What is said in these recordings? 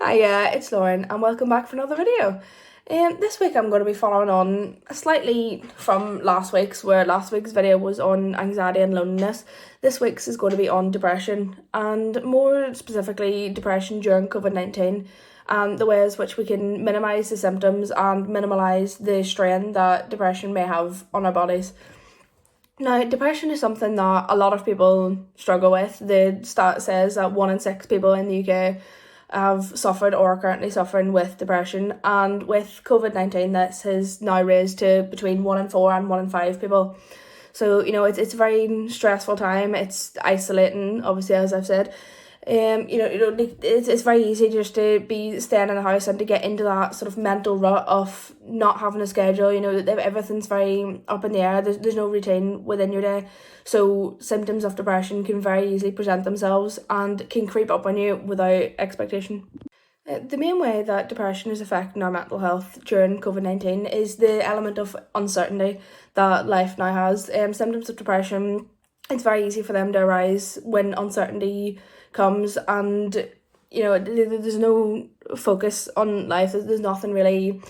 Hi, it's Lauren and welcome back for another video. This week I'm going to be following on slightly from last week's, where last week's video was on anxiety and loneliness. This week's is going to be on depression, and more specifically depression during COVID-19 and the ways which we can minimise the symptoms and minimise the strain that depression may have on our bodies. Now, depression is something that a lot of people struggle with. The stat says that 1 in 6 people in the UK have suffered or are currently suffering with depression, and with COVID-19 this has now raised to between 1 in 4 and 1 in 5 people. So, it's a very stressful time. It's isolating, obviously, as I've said. It's very easy just to be staying in the house and to get into that sort of mental rut of not having a schedule. Everything's very up in the air. There's no routine within your day. So symptoms of depression can very easily present themselves and can creep up on you without expectation. The main way that depression is affecting our mental health during COVID-19 is the element of uncertainty that life now has. Symptoms of depression, it's very easy for them to arise when uncertainty comes, and there's no focus on life. There's nothing really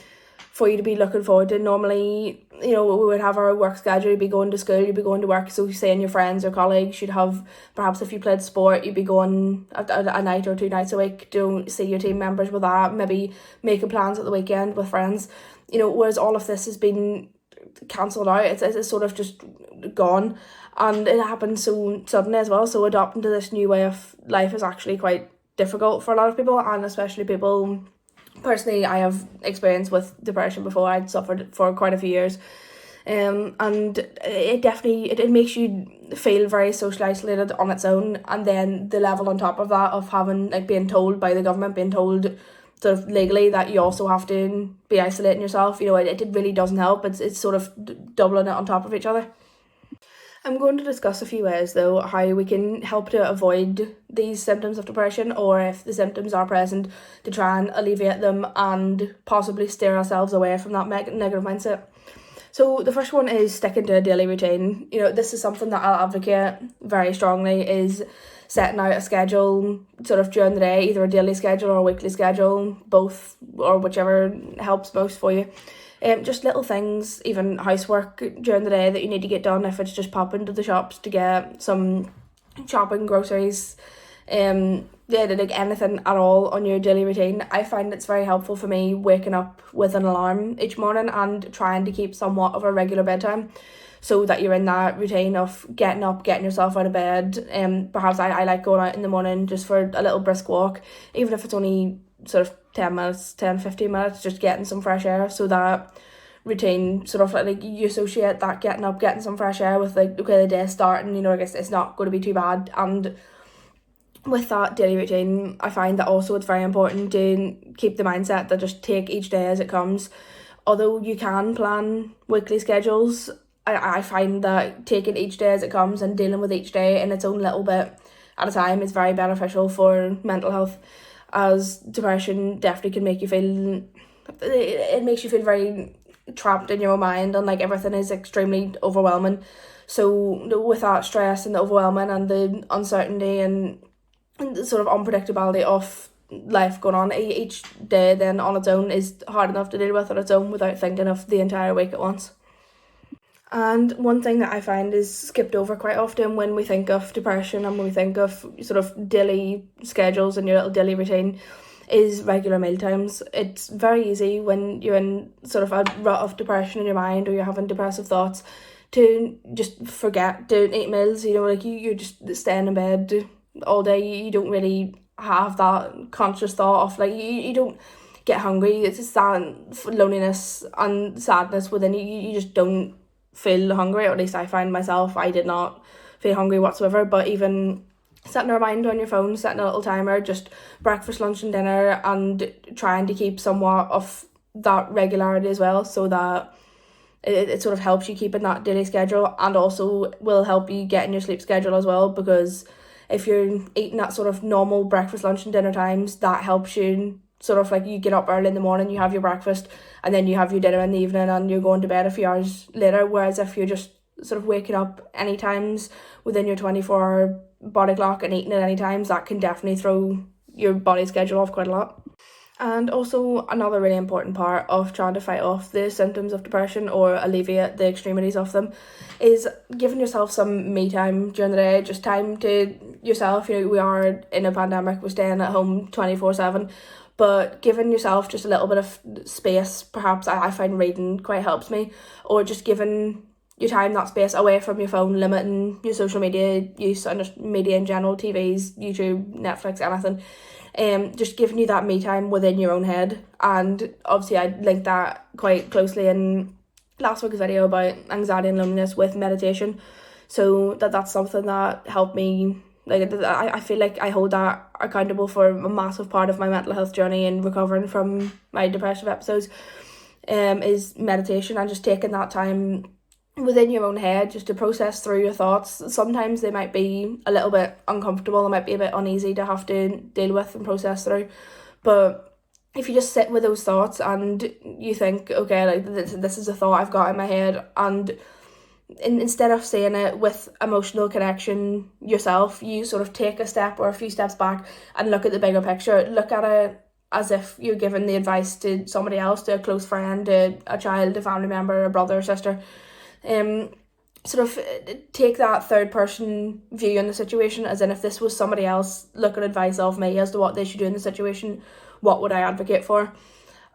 for you to be looking forward to. Normally, we would have our work schedule. You'd be going to school, you'd be going to work, so saying your friends or colleagues, you'd have, perhaps if you played sport, you'd be going a night or 2 nights a week to see your team members with that, maybe making plans at the weekend with friends, whereas all of this has been cancelled out. It's sort of just gone, and it happened so suddenly as well. So adapting to this new way of life is actually quite difficult for a lot of people, and especially people. Personally, I have experience with depression before. I'd suffered for quite a few years, and it definitely it makes you feel very socially isolated on its own. And then the level on top of that of having being told by the government, being told sort of legally that you also have to be isolating yourself, it really doesn't help. It's sort of doubling it on top of each other. I'm going to discuss a few ways, though, how we can help to avoid these symptoms of depression, or if the symptoms are present, to try and alleviate them and possibly steer ourselves away from that negative mindset. So the first one is sticking to a daily routine. This is something that I'll advocate very strongly, is setting out a schedule sort of during the day, either a daily schedule or a weekly schedule, both, or whichever helps most for you. Just little things, even housework during the day that you need to get done, if it's just popping to the shops to get some shopping, groceries, anything at all on your daily routine. I find it's very helpful for me waking up with an alarm each morning and trying to keep somewhat of a regular bedtime, so that you're in that routine of getting up, getting yourself out of bed. Perhaps I like going out in the morning just for a little brisk walk, even if it's only sort of 10-15 minutes, just getting some fresh air. So that routine sort of like you associate that getting up, getting some fresh air with okay, the day starting, I guess it's not going to be too bad. And with that daily routine, I find that also it's very important to keep the mindset that just take each day as it comes. Although you can plan weekly schedules, I find that taking each day as it comes and dealing with each day in its own little bit at a time is very beneficial for mental health, as depression definitely can make you feel, it makes you feel very trapped in your own mind, and everything is extremely overwhelming. So with that stress and the overwhelming and the uncertainty and the sort of unpredictability of life going on, each day then on its own is hard enough to deal with on its own without thinking of the entire week at once. And one thing that I find is skipped over quite often when we think of depression and when we think of sort of daily schedules and your little daily routine is regular meal times. It's very easy when you're in sort of a rut of depression in your mind, or you're having depressive thoughts, to just forget to eat meals. You just staying in bed all day. You don't really have that conscious thought of you don't get hungry. It's just that loneliness and sadness within you. You just don't feel hungry, or at least I find myself, I did not feel hungry whatsoever. But even setting a reminder on your phone, setting a little timer, just breakfast, lunch and dinner, and trying to keep somewhat of that regularity as well, so that it sort of helps you keep in that daily schedule, and also will help you get in your sleep schedule as well, because if you're eating at sort of normal breakfast, lunch and dinner times, that helps you sort of you get up early in the morning, you have your breakfast, and then you have your dinner in the evening, and you're going to bed a few hours later. Whereas if you're just sort of waking up any times within your 24-hour body clock and eating at any times, that can definitely throw your body schedule off quite a lot. And also another really important part of trying to fight off the symptoms of depression or alleviate the extremities of them is giving yourself some me time during the day, just time to yourself. You know, we are in a pandemic, we're staying at home 24/7, but giving yourself just a little bit of space, perhaps I find reading quite helps me, or just giving your time, that space away from your phone, limiting your social media use and just media in general, TVs, YouTube, Netflix, anything. Just giving you that me time within your own head. And obviously I linked that quite closely in last week's video about anxiety and loneliness with meditation, so that's something that helped me. Like, I feel like I hold that accountable for a massive part of my mental health journey and recovering from my depressive episodes, is meditation and just taking that time within your own head just to process through your thoughts. Sometimes they might be a little bit uncomfortable, they might be a bit uneasy to have to deal with and process through, but if you just sit with those thoughts and you think, okay, like this is a thought I've got in my head, and instead of saying it with emotional connection yourself, you sort of take a step or a few steps back and look at the bigger picture. Look at it as if you're giving the advice to somebody else, to a close friend, to a child, a family member, a brother or sister. Sort of take that third person view in the situation, as in if this was somebody else looking advice of me as to what they should do in the situation, what would I advocate for?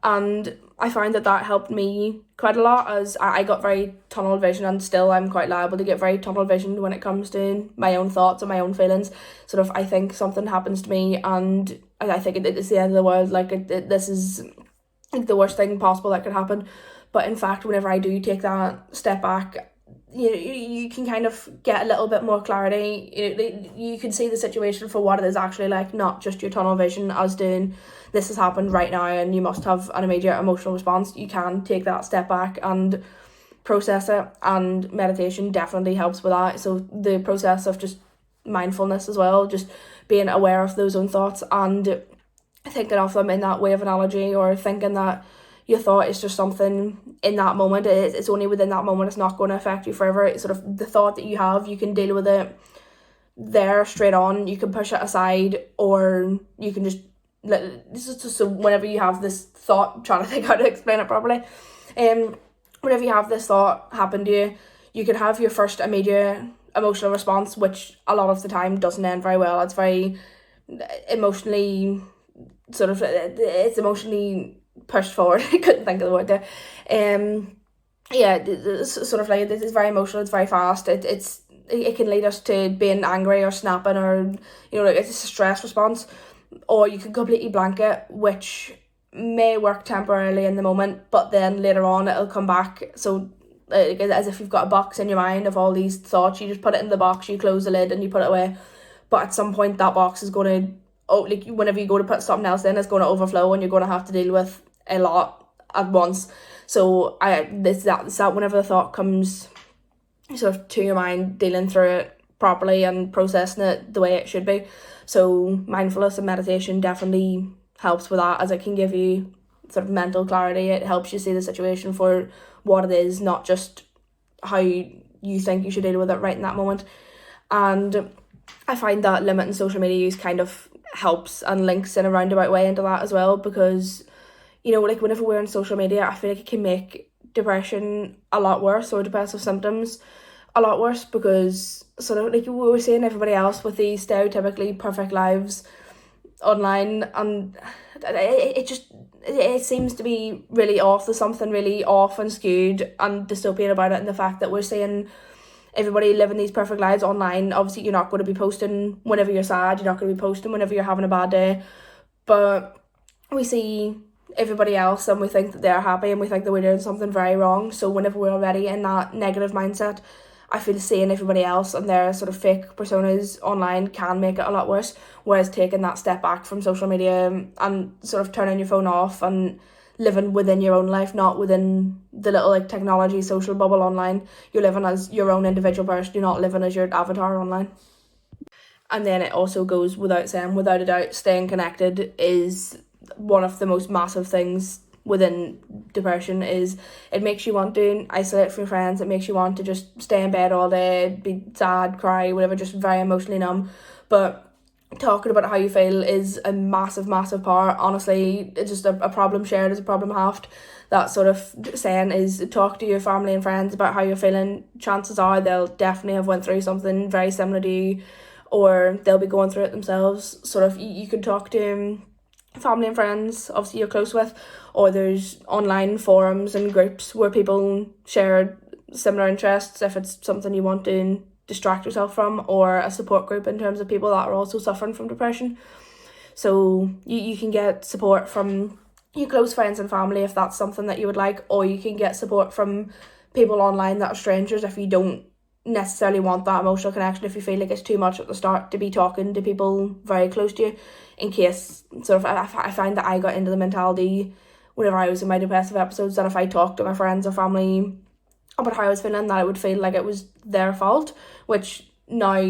And I found that helped me quite a lot, as I got very tunnel vision, and still I'm quite liable to get very tunnel vision when it comes to my own thoughts and my own feelings. Sort of, I think something happens to me and I think it's the end of the world, like this is like the worst thing possible that could happen. But in fact, whenever I do take that step back, you can kind of get a little bit more clarity. You can see the situation for what it is actually like, not just your tunnel vision as doing this has happened right now and you must have an immediate emotional response. You can take that step back and process it, and meditation definitely helps with that. So the process of just mindfulness as well, just being aware of those own thoughts and thinking of them in that way of analogy, or thinking that your thought is just something in that moment. It's only within that moment. It's not going to affect you forever. It's sort of the thought that you have, you can deal with it there straight on. You can push it aside, or you can just this is just, so whenever you have this thought, I'm trying to think how to explain it properly, whenever you have this thought happen to you, you can have your first immediate emotional response, which a lot of the time doesn't end very well. It's very emotionally it's emotionally pushed forward. I couldn't think of the word there. Yeah, it's sort of like it's very emotional. It's very fast. It can lead us to being angry or snapping, or like it's a stress response. Or you can completely blank it, which may work temporarily in the moment, but then later on it'll come back. So as if you've got a box in your mind of all these thoughts, you just put it in the box, you close the lid and you put it away. But at some point that box is going to, whenever you go to put something else in, it's going to overflow and you're going to have to deal with a lot at once. So that whenever the thought comes sort of to your mind, dealing through it properly and processing it the way it should be. So mindfulness and meditation definitely helps with that, as it can give you sort of mental clarity. It helps you see the situation for what it is, not just how you think you should deal with it right in that moment. And I find that limiting social media use kind of helps and links in a roundabout way into that as well, because like whenever we're on social media, I feel like it can make depression a lot worse, or depressive symptoms a lot worse, because sort of like we were seeing everybody else with these stereotypically perfect lives online, and it seems to be really off. There's something really off and skewed and dystopian about it, and the fact that we're seeing everybody living these perfect lives online. Obviously you're not going to be posting whenever you're sad, you're not going to be posting whenever you're having a bad day, but we see everybody else and we think that they're happy and we think that we're doing something very wrong. So whenever we're already in that negative mindset, I feel seeing everybody else and their sort of fake personas online can make it a lot worse. Whereas taking that step back from social media and sort of turning your phone off and living within your own life, not within the little like technology social bubble online. You're living as your own individual person. You're not living as your avatar online. And then it also goes without saying, without a doubt, staying connected is one of the most massive things within depression. Is it makes you want to isolate from your friends, it makes you want to just stay in bed all day, be sad, cry, whatever, just very emotionally numb. But talking about how you feel is a massive, massive part. Honestly, it's just a problem shared is a problem halved. That sort of saying is, talk to your family and friends about how you're feeling. Chances are they'll definitely have went through something very similar to you, or they'll be going through it themselves. Sort of, you can talk to family and friends, obviously you're close with, or there's online forums and groups where people share similar interests if it's something you want to distract yourself from, or a support group in terms of people that are also suffering from depression. So you can get support from your close friends and family if that's something that you would like, or you can get support from people online that are strangers if you don't necessarily want that emotional connection, if you feel like it's too much at the start to be talking to people very close to you, in case sort of I find that I got into the mentality whenever I was in my depressive episodes that if I talked to my friends or family about how I was feeling, that I would feel like it was their fault, which now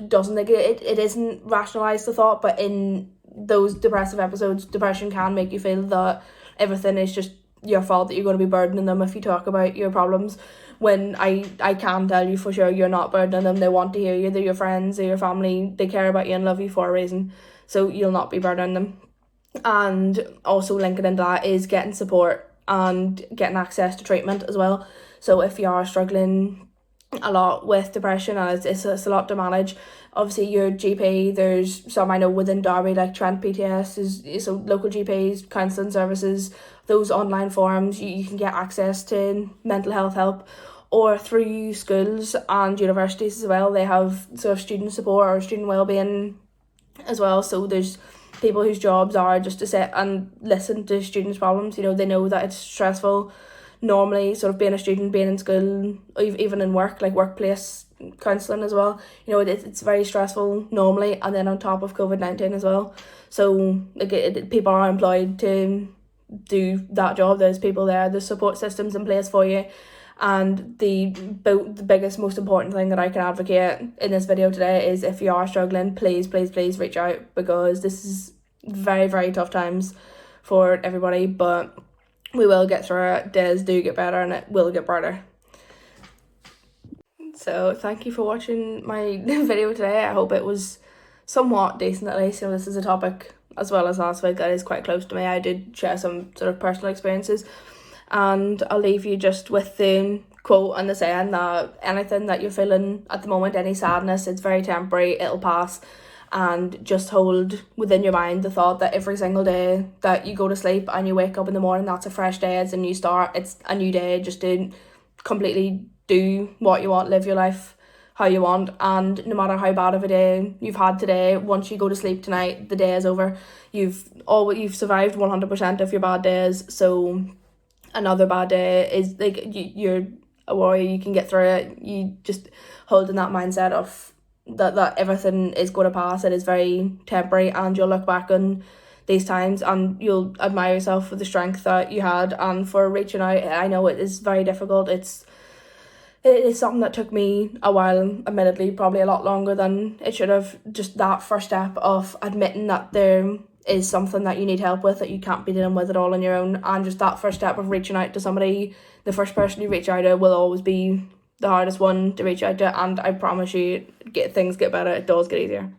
doesn't, like, it isn't rationalised the thought, but in those depressive episodes, depression can make you feel that everything is just your fault, that you're going to be burdening them if you talk about your problems, when I can tell you for sure you're not burdening them. They want to hear you, they're your friends, they're your family, they care about you and love you for a reason, so you'll not be burdening them. And also linking into that is getting support and getting access to treatment as well. So if you are struggling a lot with depression and it's a lot to manage, obviously your GP, there's some I know within Derby like Trent PTS, is so local GPs, counselling services, those online forums, you can get access to mental health help, or through schools and universities as well. They have sort of student support or student wellbeing as well. So there's people whose jobs are just to sit and listen to students' problems. You know, they know that it's stressful normally, sort of being a student, being in school, even in work, like workplace counselling as well. You know, it's very stressful normally, and then on top of COVID-19 as well. So like people are employed to do that job. There's people there, there's support systems in place for you. And the biggest, most important thing that I can advocate in this video today is, if you are struggling, please, please, please reach out, because this is very, very tough times for everybody, but we will get through it. Days do get better and it will get better. So thank you for watching my video today. I hope it was somewhat decent at least. You know, this is a topic, as well as last week, that is quite close to me. I did share some sort of personal experiences, and I'll leave you just with the quote and the saying that anything that you're feeling at the moment, any sadness, it's very temporary, it'll pass. And just hold within your mind the thought that every single day that you go to sleep and you wake up in the morning, that's a fresh day, it's a new start, it's a new day just to completely do what you want, live your life how you want. And no matter how bad of a day you've had today, once you go to sleep tonight, the day is over. You've survived 100% of your bad days, so another bad day is like you're a warrior, you can get through it. You just hold in that mindset of that everything is going to pass, it is very temporary, and you'll look back on these times and you'll admire yourself for the strength that you had and for reaching out. I know it is very difficult. It is something that took me a while, admittedly, probably a lot longer than it should have. Just that first step of admitting that there is something that you need help with, that you can't be dealing with it all on your own, and just that first step of reaching out to somebody, the first person you reach out to will always be the hardest one to reach out to, and I promise you, things get better, it does get easier.